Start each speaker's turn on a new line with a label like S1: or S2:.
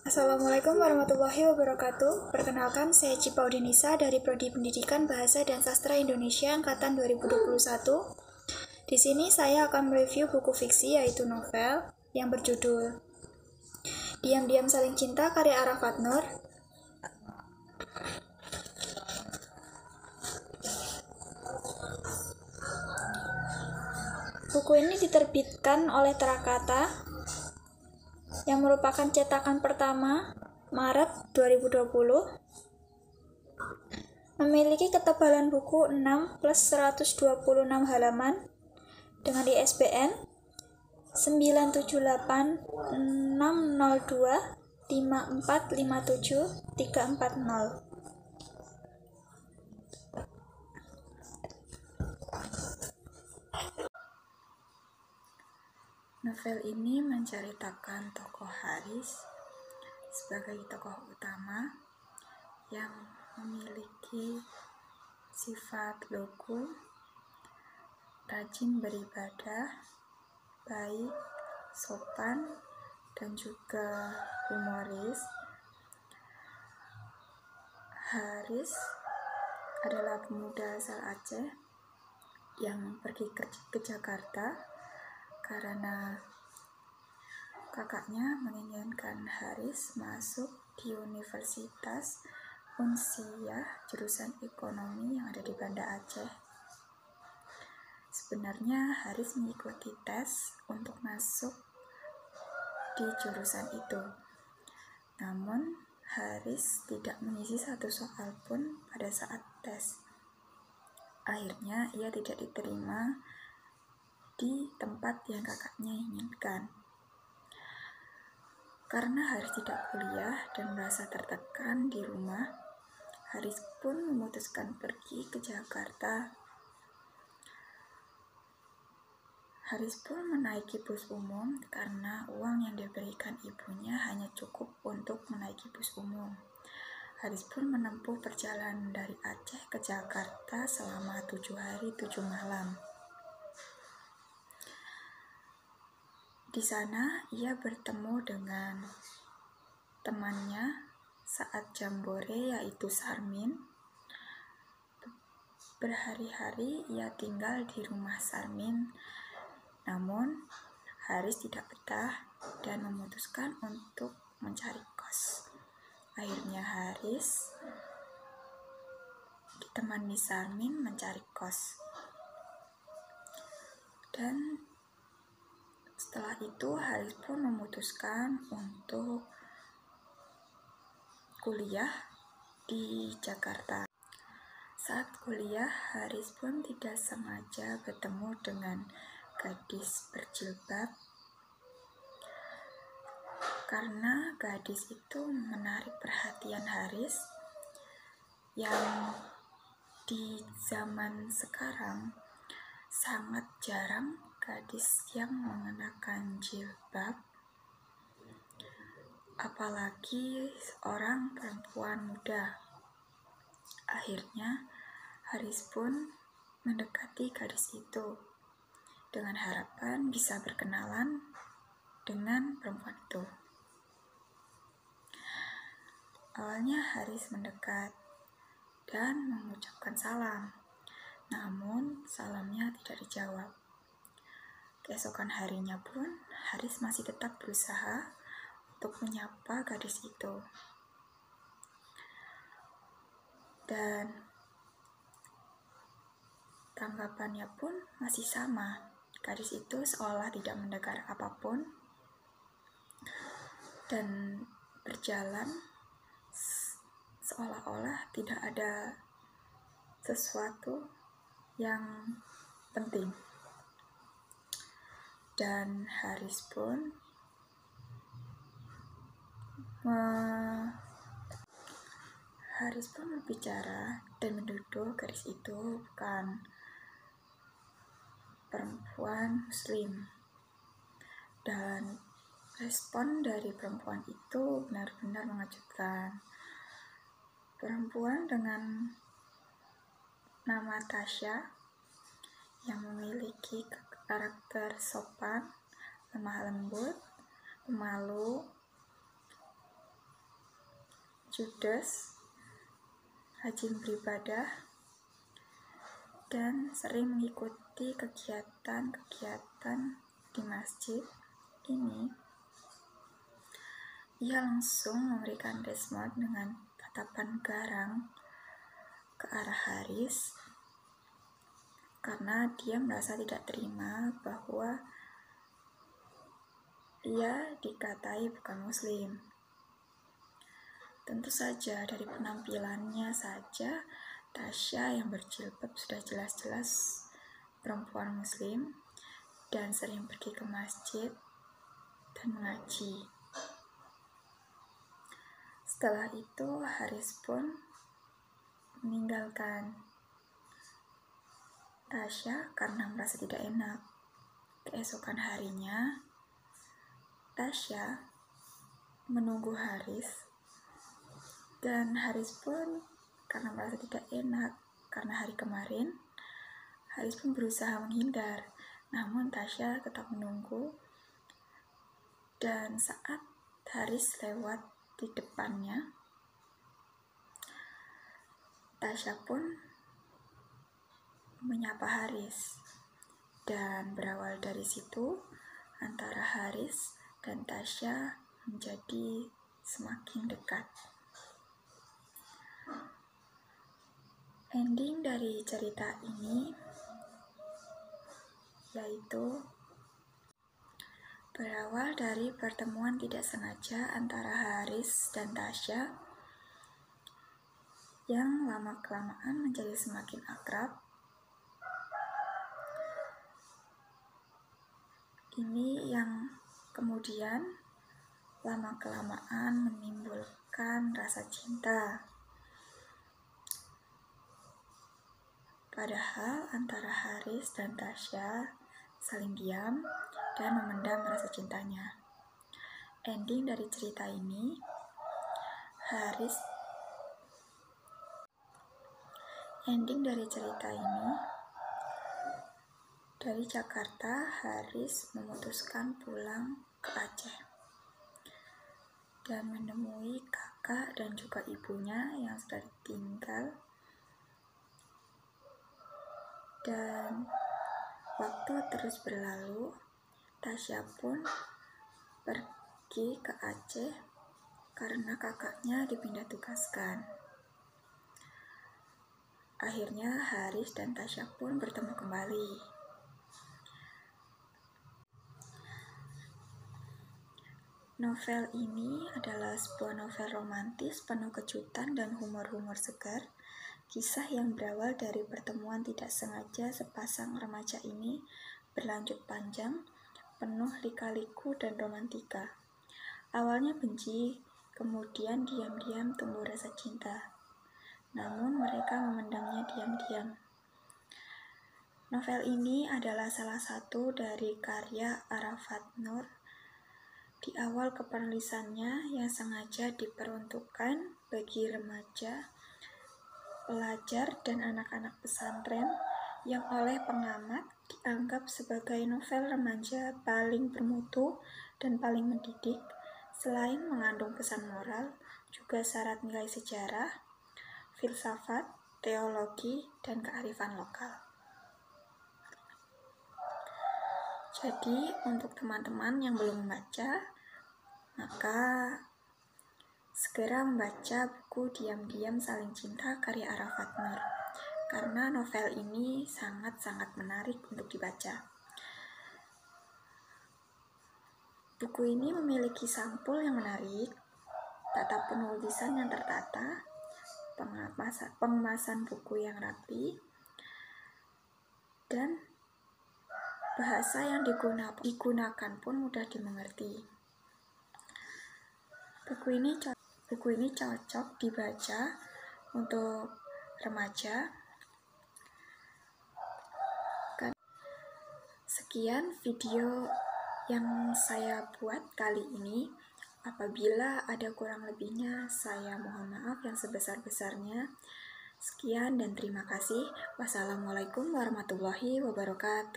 S1: Assalamualaikum warahmatullahi wabarakatuh. Perkenalkan, saya Cipa Udinisa dari Prodi Pendidikan Bahasa dan Sastra Indonesia angkatan 2021. Di sini saya akan mereview buku fiksi yaitu novel yang berjudul Diam-diam Saling Cinta karya Arafat Nur. Buku ini diterbitkan oleh Terakata yang merupakan cetakan pertama Maret 2020. Memiliki ketebalan buku 6 plus 126 halaman dengan ISBN 9786025457340. Novel ini menceritakan tokoh Haris sebagai tokoh utama yang memiliki sifat lugu, rajin beribadah, baik, sopan, dan juga humoris. Haris adalah pemuda asal Aceh yang pergi ke Jakarta karena kakaknya menginginkan Haris masuk di Universitas Unsiah jurusan ekonomi yang ada di Banda Aceh. Sebenarnya Haris mengikuti tes untuk masuk di jurusan itu. Namun Haris tidak mengisi satu soal pun pada saat tes. Akhirnya ia tidak diterima di tempat yang kakaknya inginkan. Karena Haris tidak kuliah dan merasa tertekan di rumah, Haris pun memutuskan pergi ke Jakarta. Haris pun menaiki bus umum karena uang yang diberikan ibunya hanya cukup untuk menaiki bus umum. Haris pun menempuh perjalanan dari Aceh ke Jakarta selama 7 hari 7 malam. Di sana ia bertemu dengan temannya saat jambore yaitu Sarmin. Berhari-hari ia tinggal di rumah Sarmin, namun Haris tidak betah dan memutuskan untuk mencari kos. Akhirnya Haris ditemani Sarmin mencari kos. Dan setelah itu Haris pun memutuskan untuk kuliah di Jakarta. Saat kuliah, Haris pun tidak sengaja bertemu dengan gadis berjilbab karena gadis itu menarik perhatian Haris yang di zaman sekarang sangat jarang gadis yang mengenakan jilbab, apalagi seorang perempuan muda. Akhirnya Haris pun mendekati gadis itu dengan harapan bisa berkenalan dengan perempuan itu. Awalnya Haris mendekat dan mengucapkan salam, namun salamnya tidak dijawab. Keesokan harinya pun Haris masih tetap berusaha untuk menyapa gadis itu. Dan tanggapannya pun masih sama. Gadis itu seolah tidak mendengar apapun dan berjalan seolah-olah tidak ada sesuatu yang penting. Dan Haris pun berbicara dan menuduh gadis itu bukan perempuan muslim. Dan respon dari perempuan itu benar-benar mengejutkan. Perempuan dengan nama Tasya yang memiliki karakter sopan, lemah lembut, pemalu, judes, rajin beribadah, dan sering mengikuti kegiatan-kegiatan di masjid ini. Ia langsung memberikan respon dengan tatapan garang ke arah Haris karena dia merasa tidak terima bahwa ia dikatai bukan muslim. Tentu saja dari penampilannya saja Tasya yang berjilbab sudah jelas-jelas perempuan muslim dan sering pergi ke masjid dan mengaji. Setelah itu Haris pun meninggalkan Tasya karena merasa tidak enak. Keesokan harinya Tasya menunggu Haris, dan Haris pun karena merasa tidak enak karena hari kemarin, Haris pun berusaha menghindar. Namun Tasya tetap menunggu, dan saat Haris lewat di depannya, Tasya pun menyapa Haris, dan berawal dari situ antara Haris dan Tasya menjadi semakin dekat. Ending dari cerita ini yaitu berawal dari pertemuan tidak sengaja antara Haris dan Tasya yang lama-kelamaan menjadi semakin akrab. Ini yang kemudian lama-kelamaan menimbulkan rasa cinta. Padahal antara Haris dan Tasya saling diam dan memendam rasa cintanya. Ending dari cerita ini, dari Jakarta, Haris memutuskan pulang ke Aceh dan menemui kakak dan juga ibunya yang sudah ditinggal. Dan waktu terus berlalu, Tasya pun pergi ke Aceh karena kakaknya dipindah tugaskan. Akhirnya Haris dan Tasya pun bertemu kembali. Novel ini adalah sebuah novel romantis penuh kejutan dan humor-humor segar. Kisah yang berawal dari pertemuan tidak sengaja sepasang remaja ini berlanjut panjang, penuh lika-liku dan romantika. Awalnya benci, kemudian diam-diam tumbuh rasa cinta. Namun mereka memendamnya diam-diam. Novel ini adalah salah satu dari karya Arafat Nur. Di awal kepenulisannya yang sengaja diperuntukkan bagi remaja, pelajar, dan anak-anak pesantren yang oleh pengamat dianggap sebagai novel remaja paling bermutu dan paling mendidik. Selain mengandung pesan moral, juga syarat nilai sejarah, filsafat, teologi, dan kearifan lokal. Jadi, untuk teman-teman yang belum membaca, maka segera membaca buku Diam-Diam Saling Cinta karya Arafat Nur, karena novel ini sangat-sangat menarik untuk dibaca. Buku ini memiliki sampul yang menarik, tata penulisan yang tertata, pengemasan buku yang rapi, dan bahasa yang digunakan pun mudah dimengerti. Buku ini cocok dibaca untuk remaja. Sekian video yang saya buat kali ini. Apabila ada kurang lebihnya, saya mohon maaf yang sebesar-besarnya. Sekian dan terima kasih. Wassalamualaikum warahmatullahi wabarakatuh.